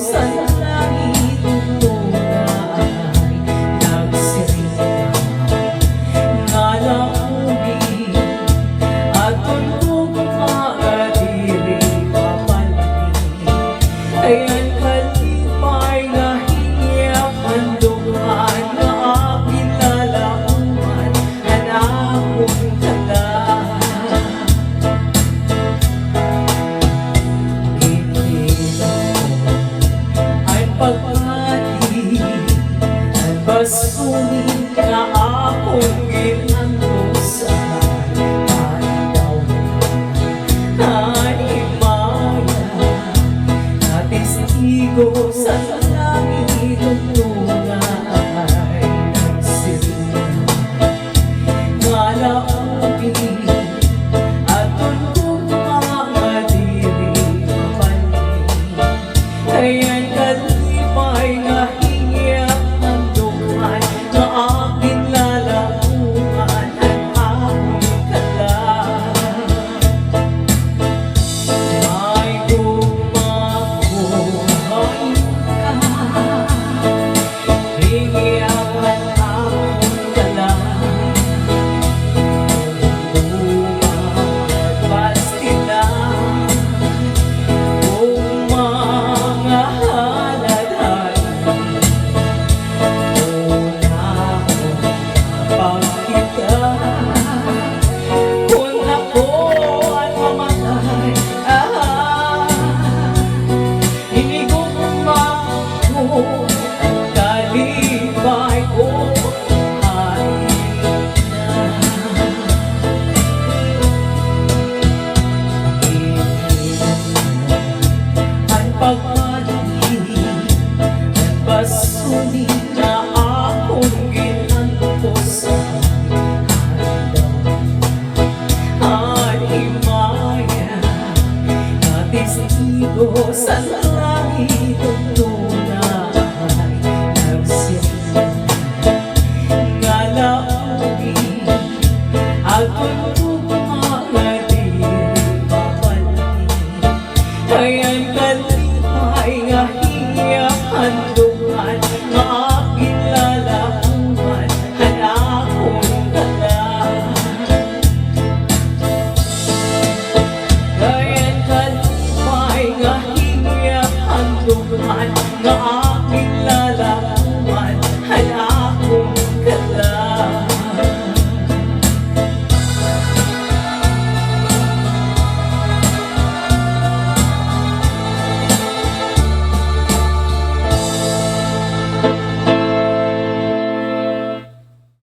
sa langit tunay nagsirita nga laumi at tuntog maadiri papalini ayan kalipay na hiyap handungan na aking lalauman anakong tala pagpati at basunin na akong ginandusan at daw naimaya na testigo sa langit tunay nagsirita nga laumi at tuntog mga diri mapalini ayan kalipay na hingyak ng duman na aking lalauan at aking kalam may gumakuhain ka hingyak at aking kalam at bastilan basunin na akong ginantusan at himaya na testigo sa langit tunay nagsirita nga laumi at tuntog mga diri papalini ayan kalipay nga